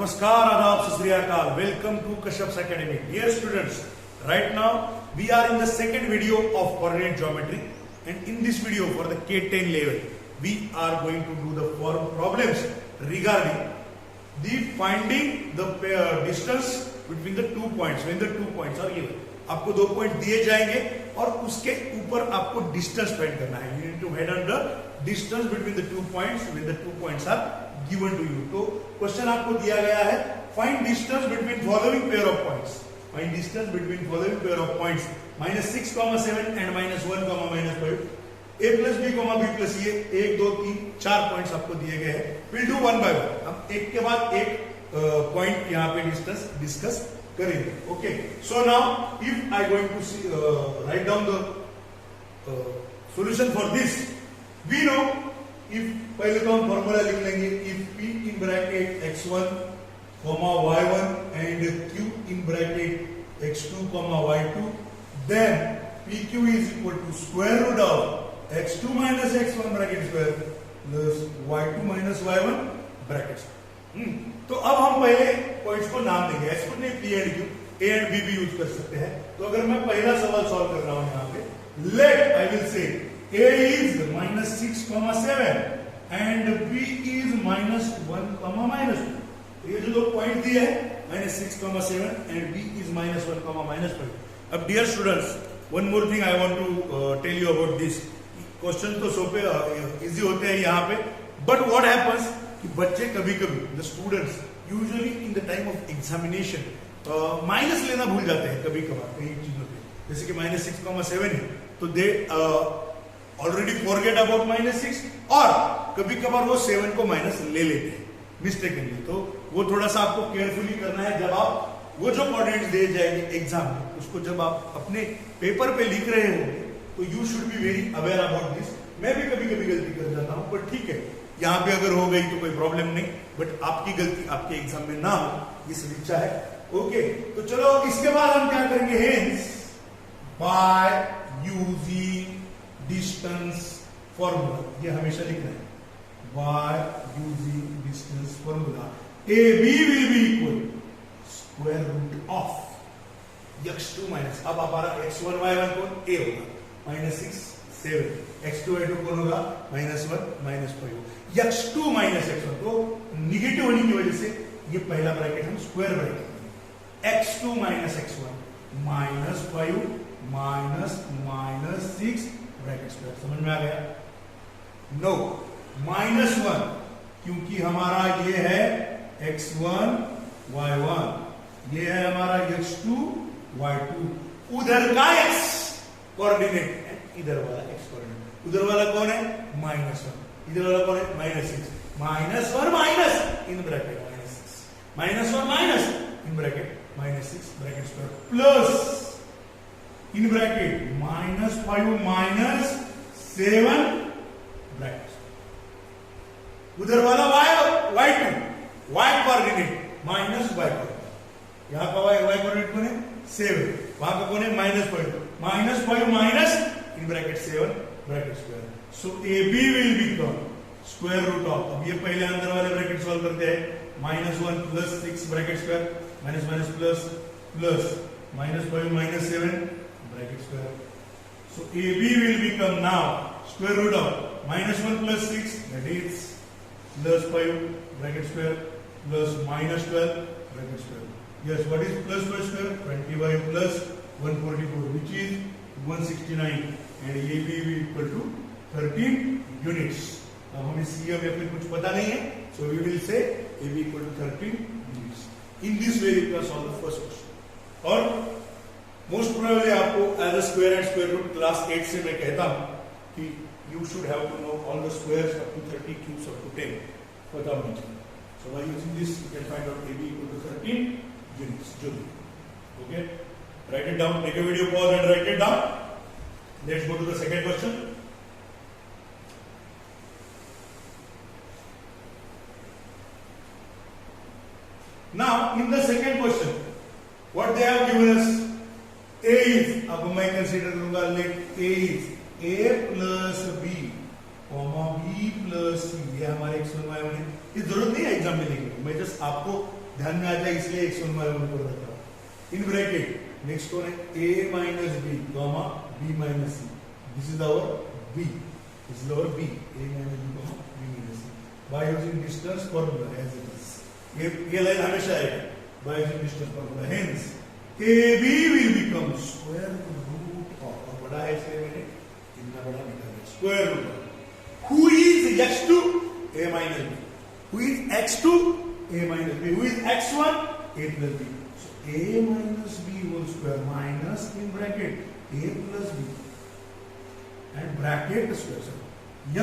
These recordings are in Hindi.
Namaskar, Adab, Sat Sri Akal. Welcome to Kashyap's Academy. Dear students, right now we are in the second video of coordinate geometry, and in this video for the K10 level we are going to do the problems regarding the finding the distance between the 2 points when the 2 points are given. आपको 2 पॉइंट दिए जाएंगे और उसके ऊपर आपको डिस्टेंस फाइंड करना है. You need to find out the distance between the 2 points when the 2 points are given to you. तो क्वेश्चन आपको दिया गया है, find distance between following pair of points. Find distance between following pair of points -6, 7 and -1, -5. a plus B B plus ये 1, 2, 3, 4 पॉइंट्स आपको दिए गए हैं. Will do one by one. हम एक के बाद एक पॉइंट यहाँ पे डिस्कस करेंगे. Okay, so now if I going to write down the solution for this, we know if पहले तो हम फॉर्मूला लिख लेंगे. If p in bracket x1, y1 and q in bracket x2, y2, then pq is equal to square root of x2 minus x1 bracket square plus y2 minus y1 bracket square. तो अब हम पहले पॉइंट्स को नाम देंगे. ऐसे नहीं p and q, a and b भी यूज कर सकते हैं. तो अगर मैं पहला सवाल सॉल्व कर रहा हूं यहाँ पे, let I will say a is -6, 7 and b is -1, -2. ये जो 2 पॉइंट दिए हैं -6, 7 and b is -1, -5. अब dear students, one more thing I want to tell you about this. Question तो सोपे इजी होते हैं यहाँ पे, बट व्हाट हैपेंस कि बच्चे कभी कभी the students usually in the time of examination minus लेना भूल जाते हैं कभी कभार कई चीजों पे. जैसे कि -6, 7 है तो दे ऑलरेडी फॉरगेट अबाउट -6, और कभी कभार वो 7 को माइनस ले लेते हैं मिस्टेकनली. तो वो थोड़ा सा आपको केयरफुली करना है. जब आप वो जो कोऑर्डिनेट्स दे जाएंगे एग्जाम में, उसको जब आप अपने पेपर पे लिख रहे होंगे तो you should be very aware about this. मैं भी कभी कभी गलती कर जाता हूं, पर ठीक है, यहाँ पे अगर हो गई तो कोई प्रॉब्लम नहीं, बट आपकी गलती आपके एग्जाम में ना हो, ये सदिच्छा है. ओके, तो चलो इसके बाद हम क्या करेंगे, hence by using distance formula. ये हमेशा लिखना है, by using distance formula. A B will be equal square root of x2 minus, अब हमारा x1 y1 कौन a होगा, -6, 7, x2 y2 कौन होगा -1, -5. x2 माइनस x1 तो निगेटिव होने की वजह से ये पहला ब्रैकेट हम स्क्वायर ब्रैकेट करेंगे. x2 minus x1 -5 -6 bracket square. समझ में आ गया? नो, -1 क्योंकि हमारा ये है x1 y1, ये है हमारा x2 y2. उधर का x कोऑर्डिनेट, इधर वाला x कोऑर्डिनेट. उधर वाला कौन है -1, इधर वाला कौन है -6. -1 minus in bracket -6, -1 minus in bracket -6 bracket square plus in bracket -5 -7 bracket. उधर वाला y2 y coordinate minus y coordinate. यहां का y कोऑर्डिनेट कौन है 7, वहां का कौन है -5 minus in bracket 7 bracket square. So AB will become square root of, अब ये पहले अंदर वाले ब्रैकेट सॉल्व करते हैं, -1 plus 6 bracket square minus plus -5 -7 bracket square. So AB will become now square root of -1 plus 6 that is +5 bracket square plus -12 bracket square. Yes, what is plus square? 25 plus 144, which is 169, and AB will equal to 13 units. अब हमें CM या फिर कुछ पता नहीं है, so we will say AB equal to 13 units. In this way, you can solve the first question. और most probably आपको as a square and square root class 8 से मैं कहता हूँ कि you should have to know all the squares up to 30, cubes up to 10. पता होना चाहिए. So by using this, you can find out AB equal to 13 units. Okay, write it down, take a video pause and write it down. Let's go to the second question. Now in the second question, what they have given us, a is, अब मैं कंसीडर करूंगा, let a is a plus b, b plus c. ये हमारे x1 y1 है. ये जरूरत नहीं है एग्जाम में लिखने की, मैं जस्ट आपको ध्यान में आ जाए इसलिए x1 y1 कर रखा हूं। इन ब्रैकेट नेक्स्ट कौन है a minus B comma b minus C, this is our b, this is our b, a minus b comma b minus C by using distance formula as it is. ये लाइन हमेशा आएगा by using distance formula, hence ab will become square root of, और बड़ा है इसलिए मैंने इतना बड़ा लिखा है, square root of who is x2 a minus b, who is x2 a minus b, who is x1 a plus b, so a minus b whole square minus in bracket a plus b and bracket square से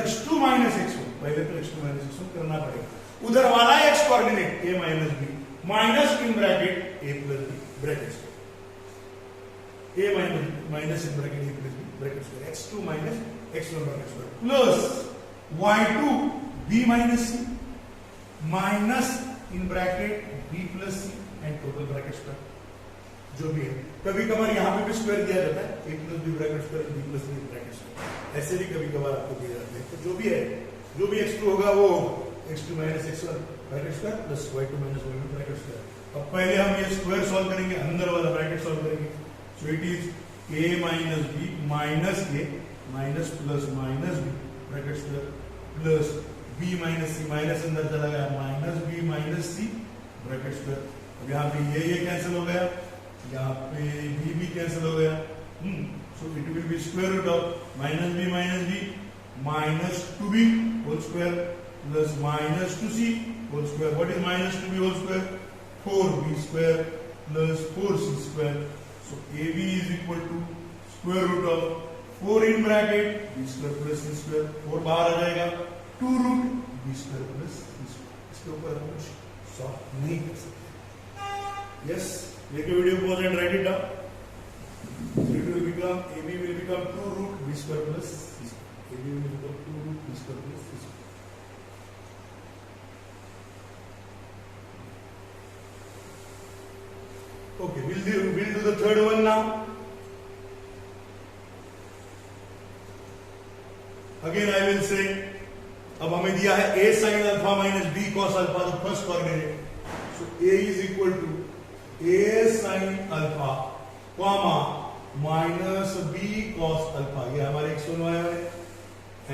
x2 minus x1, पहले तो x2 minus x1 करना पड़ेगा, उधर वाला x coordinate a minus b minus in bracket a plus b bracket square, a minus in bracket a plus b bracket square, x2 minus x1 bracket square plus y2 b minus c minus in bracket b plus c and total bracket square, जो भी है। कभी कभार यहाँ पे भी स्क्वायर दिया जाता है, a plus b bracket square b plus c bracket square, ऐसे भी कभी कभार आपको दिए जाते हैं। तो जो भी है, जो भी x2 होगा वो x2 minus x1 bracket square plus y2 minus y1 bracket square। अब पहले हम ये स्क्वायर सॉल्व करेंगे, अंदर वाला ब्रैकेट सॉल्व करेंगे, so it is a minus b minus a minus plus minus b bracket square plus b minus C, minus अंदर चला गया, minus b minus C bracket square. अब यहाँ पे ये कैंसिल हो गया, यहाँ पे b कैंसिल हो गया, so it will be square root of minus b minus 2b whole square plus minus 2c whole square. What is minus 2b whole square? 4b square plus 4c square. So ab is equal to square root of 4 in bracket b square plus c square, 4 बाहर आ जाएगा, 2 root b square plus c square. इसके ऊपर हम कुछ सॉल्व नहीं कर सकते। यस, लेके video pause and write it down. It will become ab will become 2 root b square plus c square, ab will become 2 root b square plus c square. Okay, we'll do the third one now. Again I will say, अब हमें दिया है a sin alpha minus b cos alpha, the first coordinate. So a is equal to a sin alpha, comma minus b cos alpha. ये हमारे x1 y1 है,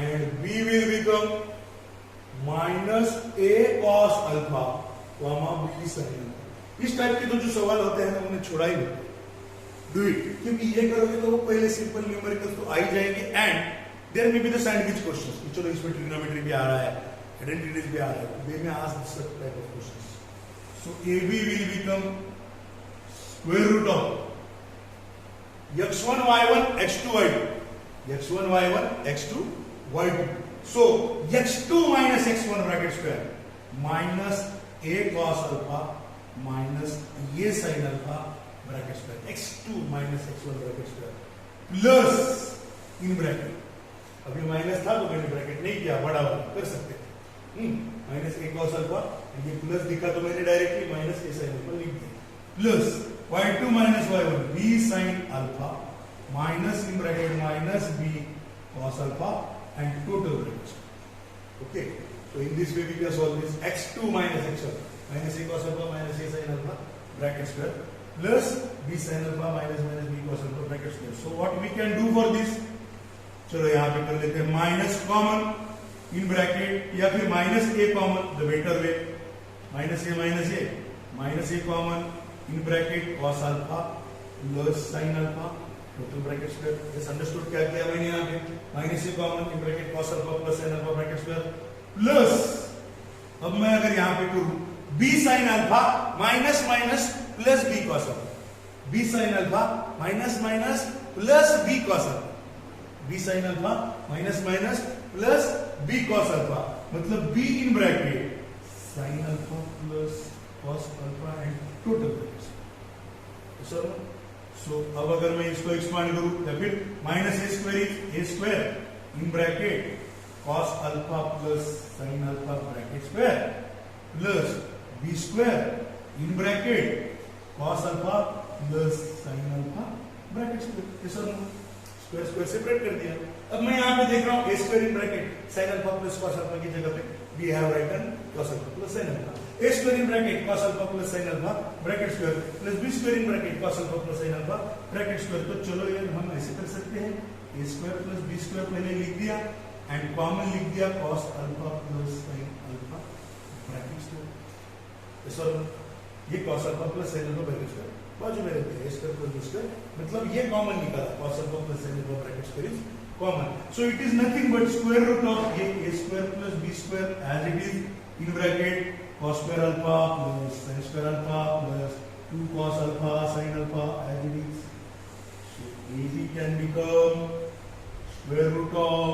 and b will become minus a cos alpha, comma b sin alpha. इस टाइप के तो जो सवाल होते हैं उन्हें छोड़ा ही नहीं, डू इट, क्योंकि ये करोगे तो वो पहले सिंपल न्यूमेरिकल्स तो आ ही जाएंगे, एंड देयर में बी द सैंडविच क्वेश्चंस, चलो इसमें ट्रिग्नोमेट्री भी आ रहा है, आइडेंटिटीज भी आ रहा है, they may ask this type of questions. So ab will become square root of x1 y1 x2 y2, x1 y1 x2 y2, so x2 minus x1 bracket square minus a cos alpha minus ये sin alpha bracket square, x2 minus x1 bracket square plus in bracket, अभी माइनस था तो मैंने ब्रैकेट नहीं किया, बड़ा वाला कर सकते हैं, माइनस a cos alpha, ये प्लस दिखा तो मैंने directly minus a sin alpha लिख दिया, plus y2 minus y1 b sin alpha minus in bracket minus b cos alpha and total bracket. Okay, so in this way we can solve this x2 minus x1 minus a cos alpha minus a sin alpha bracket square plus b sin alpha minus b cos alpha bracket square. So what we can do for this, चलो यहाँ पे कर लेते हैं माइनस कॉमन इन ब्रैकेट, या फिर minus A common, the better way, minus A common in bracket cos alpha plus sine alpha total bracket square. This understood? क्या किया मैंने यहाँ पे, minus A common in bracket cos alpha plus sine alpha bracket square plus, अब मैं अगर यहाँ पे करूं b sine alpha minus minus plus b cos alpha, b sine alpha minus minus plus b cos alpha, b sin alpha minus minus plus b cos alpha, मतलब b in bracket sin alpha plus cos alpha and total bracket. So अब अगर मैं इसको एक्सपांड करूं तो फिर minus a square is a square in bracket cos alpha plus sin alpha bracket square plus b square in bracket cos alpha plus sin alpha bracket square. Square square separate कर दिया। अब मैं यहाँ पे देख रहा हूँ a square in bracket sin alpha plus cos alpha की जगह पे we have written cos alpha plus sin alpha. A square in bracket cos alpha plus sin alpha bracket square plus B square in bracket cos alpha plus sin alpha bracket square. तो चलो यार हम ऐसे कर सकते हैं, A square plus B square पहले लिख दिया एंड कॉमन लिख दिया cos alpha plus sin alpha bracket square. Sorry, ये cos alpha plus sin alpha bracket square बाजू में रखते हैं, A square plus B square, मतलब ये कॉमन निकाला cos alpha plus sin alpha bracket square is common. So it is nothing but square root of ये a square plus b square as it is in bracket cos square alpha plus sin square alpha plus 2 cos alpha sin alpha as it is. So ab can become square root of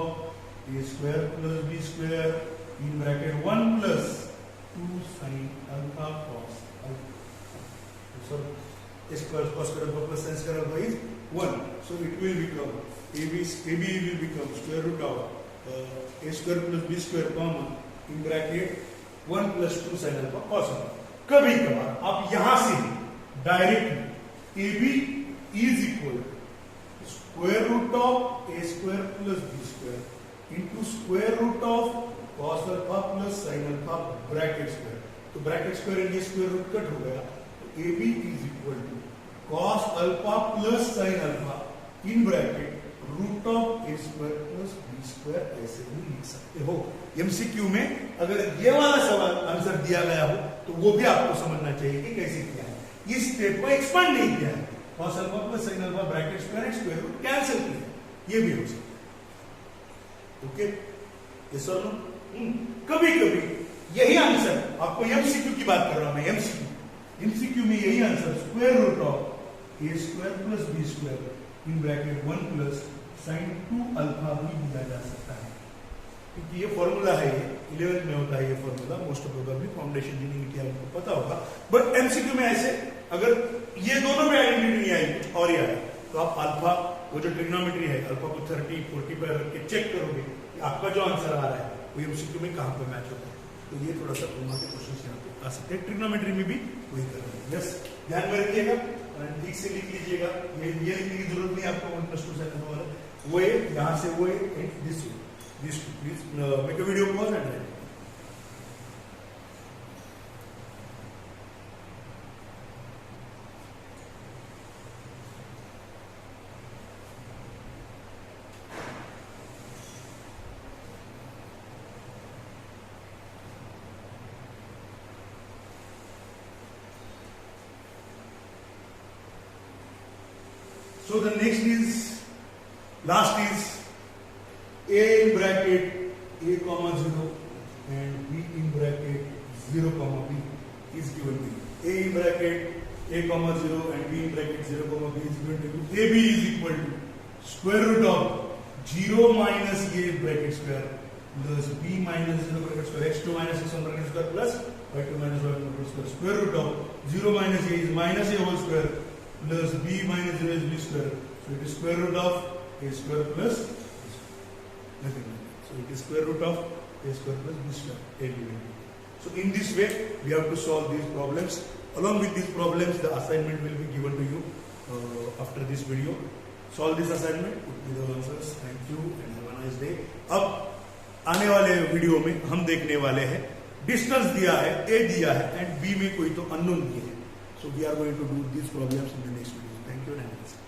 a square plus b square in bracket 1 plus 2 sin alpha cos alpha. So a square cos square alpha plus sin square alpha is 1. So it will become AB will become square root of a square plus b square common in bracket 1 plus 2 sin alpha cos alpha. कभी कभार आप यहां से directly AB is equal to square root of a square plus b square into square root of cos alpha plus sin alpha bracket square. तो bracket square ये square root कट हो गया, तो AB is equal to cos alpha plus sin alpha in bracket root of a square plus b square ऐसे भी लिख सकते हो। एमसीक्यू में अगर ये वाला सवाल आंसर दिया गया हो तो वो भी आपको समझना चाहिए कि कैसे किया है। इस स्टेप को एक्सपांड नहीं किया है, cos alpha plus sin alpha bracket square square root cancel किया, ये भी हो सकता है। ओके, यस और नो। कभी कभी यही आंसर आपको एमसीक्यू की बात कर रहा हूं मैं, एमसीक्यू में यही answer square root of a square plus b square in bracket 1 plus sin 2 alpha भी दिया जा सकता है, क्योंकि ये फॉर्मूला है, ये 11th में होता है ये formula, most probably foundation engineering की आपको पता होगा। बट एमसीक्यू में ऐसे अगर ये दोनों में आइडेंटिटी नहीं आई कुछ और ही आया तो आप अल्फा वो जो ट्रिग्नोमेट्री है अल्फा को 30 40 पर रख के चेक करोगे कि आपका जो आंसर आ रहा है वो एमसीक्यू में कहां पे मैच होता है। तो ये थोड़ा सा घुमा के क्वेश्चन यहाँ पे आ सकते हैं, ट्रिग्नोमेट्री में भी वही कर रहे हैं। यस, ध्यान में रखिएगा, ठीक से लिख लीजिएगा, ये लिखने की जरूरत नहीं आपको 1 + 2 sin वाला, वो है यहां से वो है this too please make a video pause and write. So the next is, last is a in bracket a comma 0 and b in bracket 0 comma b is given to you. A in bracket a comma 0 and b in bracket 0 comma b is given to you. AB is equal to square root of 0 minus a bracket square plus b minus 0 bracket square x2 minus x1 bracket square plus y2 minus y1 bracket square. Square root of 0 minus a is minus a whole square plus b minus 0 is b square. So it is square root of a square plus nothing like that. So it is square root of a square plus b square. A given. So in this way we have to solve these problems. Along with these problems the assignment will be given to you after this video. Solve this assignment, put me the answers. Thank you and have a nice day. अब आने वाले वीडियो में हम देखने वाले हैं डिस्टेंस दिया है, a दिया है एंड b में कोई तो अननोन दिए है. So we are going to do these problems in the next video. Thank you and have a nice day.